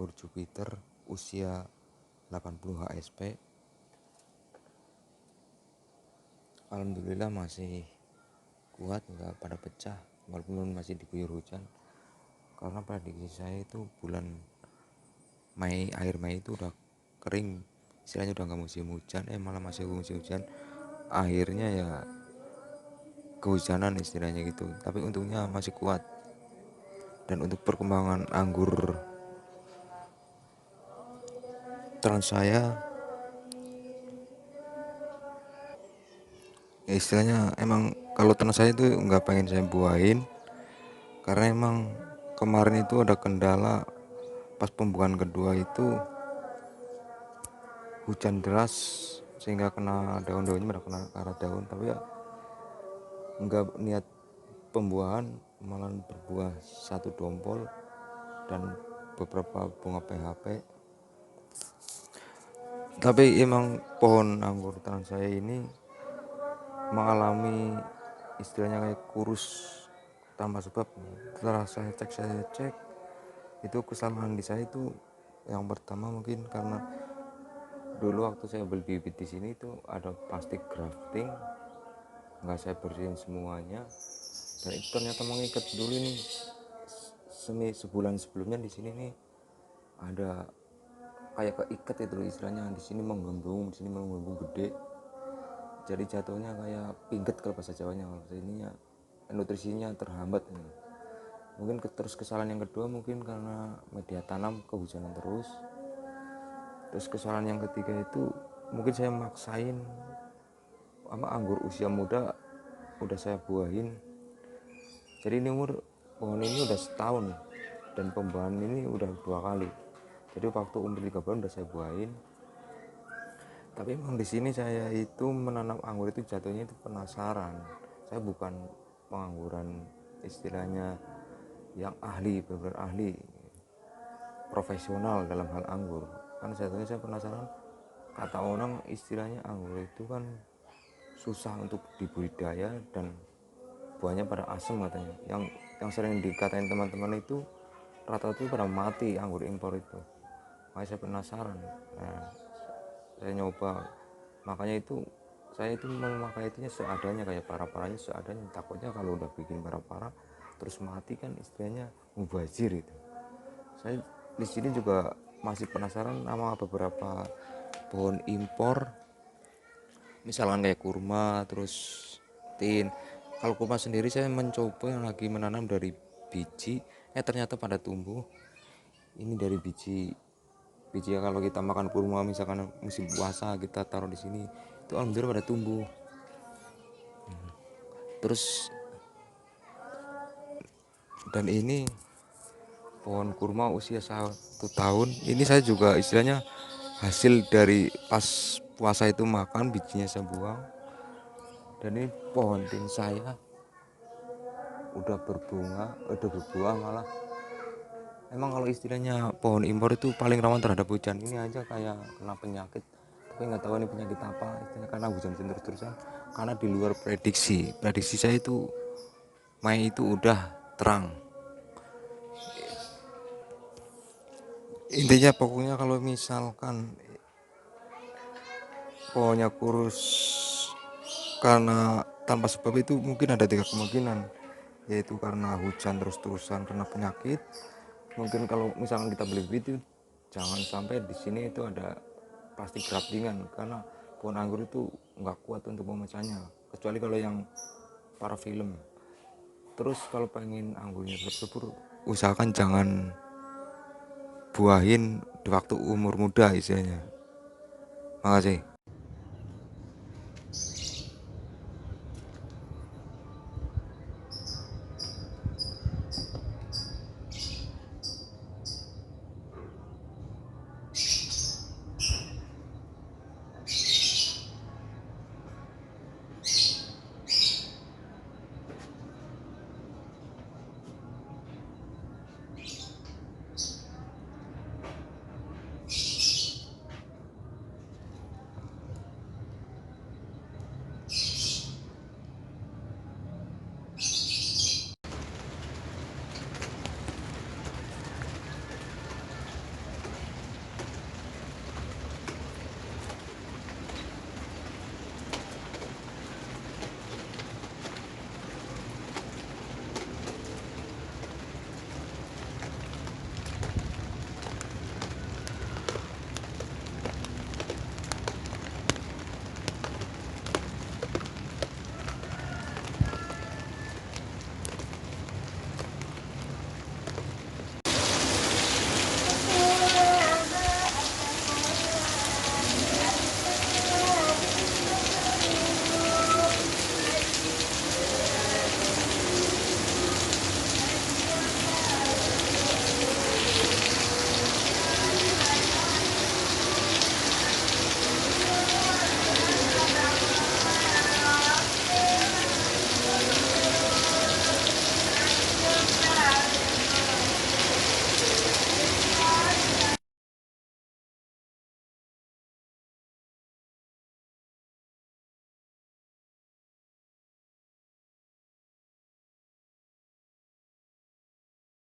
anggur Jupiter usia 80 HSP. Alhamdulillah masih kuat, nggak pada pecah walaupun masih diguyur hujan, karena prediksi saya itu bulan Mei, akhir Mei itu udah kering, istilahnya udah nggak musim hujan, malah masih musim hujan, akhirnya ya kehujanan istilahnya gitu. Tapi untungnya masih kuat. Dan untuk perkembangan anggur trans saya, ya istilahnya emang kalau trans saya itu nggak pengen saya buahin, karena emang kemarin itu ada kendala pas pembuahan kedua itu hujan deras sehingga kena daun-daunnya, udah kena arah daun. Tapi ya nggak niat pembuahan, malah berbuah satu dompol dan beberapa bunga PHP. Tapi emang pohon anggur trans saya ini mengalami istilahnya kayak kurus tanpa sebab. Setelah saya cek itu kesalahan di saya itu yang pertama mungkin karena dulu waktu saya beli bibit di sini itu ada plastik grafting, nggak saya bersihin semuanya, dan itu ternyata mengikat. Dulu ini sebulan sebelumnya di sini nih ada kayak keikat itu loh istilahnya, di sini menggelembung, di sini menggelembung gede, jadi jatuhnya kayak pingget kalau bahasa Jawanya. Kalau bahasa ininya nutrisinya terhambat. Mungkin terus kesalahan yang kedua mungkin karena media tanam kehujanan terus. Terus kesalahan yang ketiga itu mungkin saya maksain anggur usia muda udah saya buahin. Jadi ini pohon ini udah setahun dan pembuahan ini udah 2 kali. Jadi waktu umur 3 bulan udah saya buahin. Tapi emang di sini saya itu menanam anggur itu jatuhnya itu penasaran. Saya bukan pengangguran istilahnya yang ahli, benar-benar ahli, profesional dalam hal anggur. Kan jatuhnya saya penasaran, kata orang istilahnya anggur itu kan susah untuk dibudidaya dan buahnya pada asam katanya. Yang sering dikatain teman-teman itu rata-rata pada mati anggur impor itu. Makanya saya penasaran. Nah, saya nyoba, makanya itu saya itu memakai itunya seadanya, kayak para-paranya seadanya. Takutnya kalau udah bikin para-para terus mati kan istilahnya mubazir itu. Saya di sini juga masih penasaran sama beberapa pohon impor, misalkan kayak kurma, terus tin. Kalau kurma sendiri saya mencoba yang lagi menanam dari biji, ternyata pada tumbuh. Ini dari biji ya, kalau kita makan kurma misalkan musim puasa kita taruh di sini itu alhamdulillah pada tumbuh. Terus dan ini pohon kurma usia 1 tahun ini saya juga istilahnya hasil dari pas puasa itu makan bijinya saya buang. Dan ini pohon tin saya udah berbunga, udah berbuah malah. Emang kalau istilahnya pohon impor itu paling rawan terhadap hujan. Ini aja kayak kena penyakit, tapi nggak tahu ini penyakit apa istilahnya, karena hujan terus-terusan. Karena di luar prediksi saya itu Mei itu udah terang. Intinya pokoknya kalau misalkan pohonnya kurus karena tanpa sebab itu mungkin ada 3 kemungkinan, yaitu karena hujan terus-terusan, karena penyakit. Mungkin kalau misalkan kita beli bibit itu jangan sampai di sini itu ada plastik graftingan, karena pohon anggur itu nggak kuat untuk memecahnya, kecuali kalau yang para film. Terus kalau pengen anggurnya subur, usahakan jangan buahin di waktu umur muda istilahnya. Makasih.